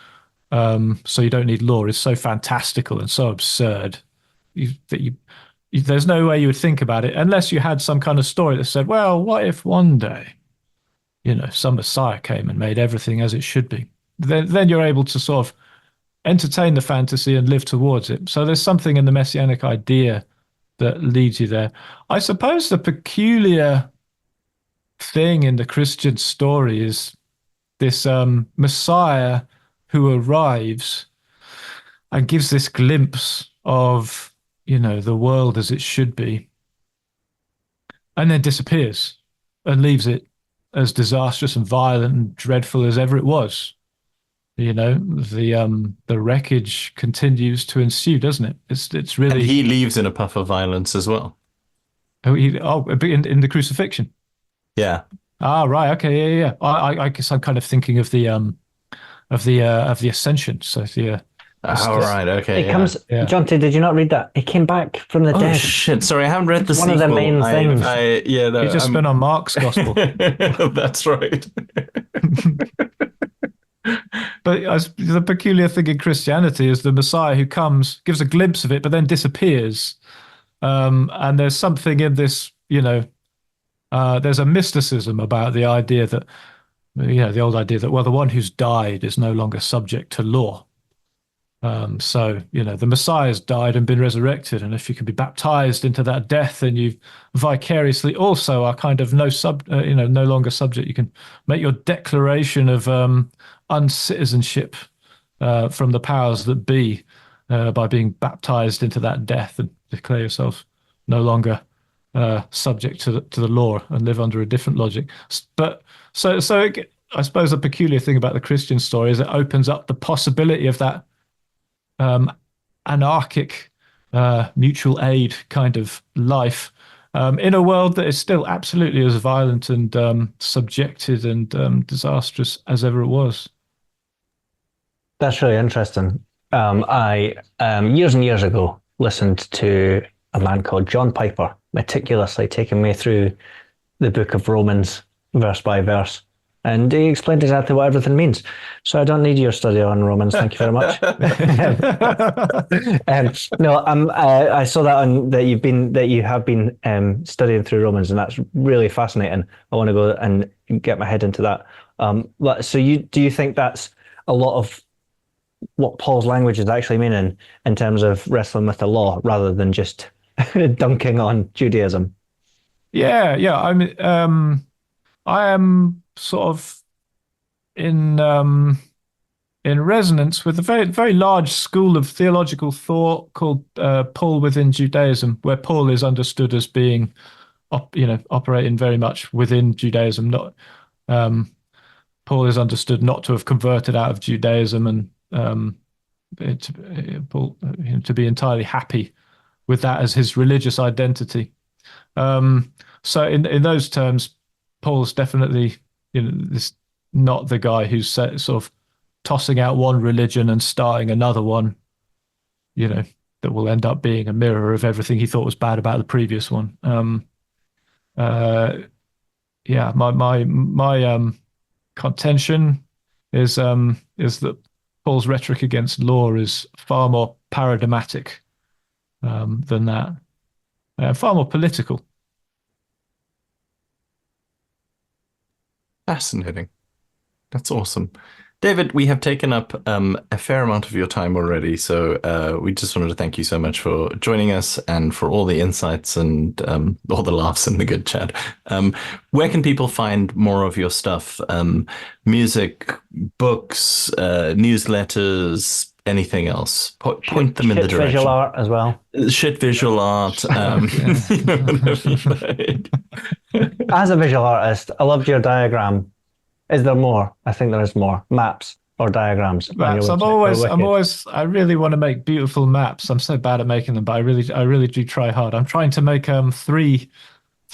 so you don't need law, is so fantastical and so absurd that there's no way you would think about it unless you had some kind of story that said, well, what if one day, some Messiah came and made everything as it should be? Then you're able to sort of entertain the fantasy and live towards it. So there's something in the Messianic idea that leads you there. I suppose the peculiar thing in the Christian story is this Messiah who arrives and gives this glimpse of, the world as it should be, and then disappears and leaves it as disastrous and violent and dreadful as ever it was. The wreckage continues to ensue, doesn't it? It's really. And he leaves in a puff of violence as well. In the crucifixion. Yeah. Ah, right. Okay. Yeah. I guess I'm kind of thinking of the ascension. So Right. Okay. It comes. Yeah. Jonty, did you not read that? He came back from the dead. Oh shit! Sorry, I haven't read the sequel. One of the main things. You've just been on Mark's gospel. That's right. But the peculiar thing in Christianity is the Messiah who comes, gives a glimpse of it, but then disappears. And there's something in this, there's a mysticism about the idea that, the old idea that, well, the one who's died is no longer subject to law. So, the Messiah's died and been resurrected. And if you can be baptized into that death, then you vicariously also are kind of no longer subject. You can make your declaration of uncitizenship from the powers that be by being baptized into that death and declare yourself no longer subject to the law and live under a different logic. But I suppose the peculiar thing about the Christian story is it opens up the possibility of that anarchic mutual aid kind of life in a world that is still absolutely as violent and subjected and disastrous as ever it was. That's really interesting. I years and years ago listened to a man called John Piper meticulously taking me through the book of Romans verse by verse. And he explained exactly what everything means. So I don't need your study on Romans. Thank you very much. I saw that you have been studying through Romans, and that's really fascinating. I want to go and get my head into that. So do you think that's a lot of what Paul's language is actually meaning in terms of wrestling with the law, rather than just dunking on Judaism? Yeah. I am sort of in resonance with a very, very large school of theological thought called Paul within Judaism, where Paul is understood as being, operating very much within Judaism. Not Paul is understood not to have converted out of Judaism, and to be entirely happy with that as his religious identity. So in those terms, Paul's definitely, this not the guy who's sort of tossing out one religion and starting another one, that will end up being a mirror of everything he thought was bad about the previous one. My contention is that Paul's rhetoric against law is far more paradigmatic than that, far more political. Fascinating. That's awesome. David, we have taken up a fair amount of your time already, so we just wanted to thank you so much for joining us and for all the insights and all the laughs and the good chat. Where can people find more of your stuff? Music, books, newsletters, anything else? Point them in the direction. Visual art as well. Shit visual art. As a visual artist, I loved your diagram. Is there more? I think there is more. Maps or diagrams. Maps. I really want to make beautiful maps. I'm so bad at making them, but I really do try hard. I'm trying to make three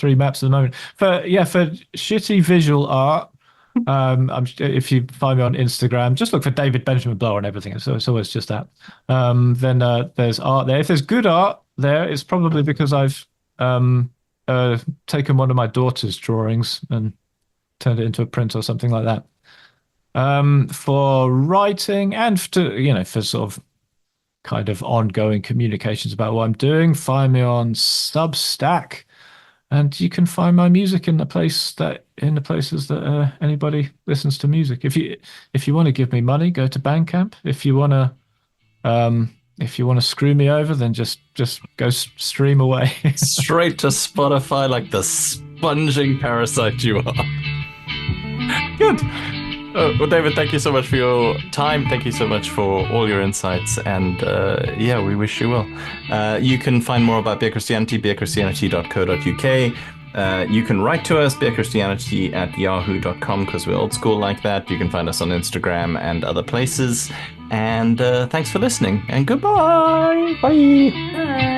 maps at the moment. For shitty visual art. If you find me on Instagram, just look for David Benjamin Blower and everything. So it's always just that. Then there's art there. If there's good art there, it's probably because I've taken one of my daughter's drawings and turned it into a print or something like that. For writing and for sort of kind of ongoing communications about what I'm doing, find me on Substack, and you can find my music in the places that anybody listens to music. If you want to give me money, go to Bandcamp. If you want to screw me over, then just go stream away. Straight to Spotify like the sponging parasite you are. Good. Well, David, thank you so much for your time. Thank you so much for all your insights. And we wish you well. You can find more about Bare Christianity, barechristianity.co.uk. You can write to us, barechristianity@yahoo.com, because we're old school like that. You can find us on Instagram and other places. And thanks for listening. And goodbye. Bye. Bye.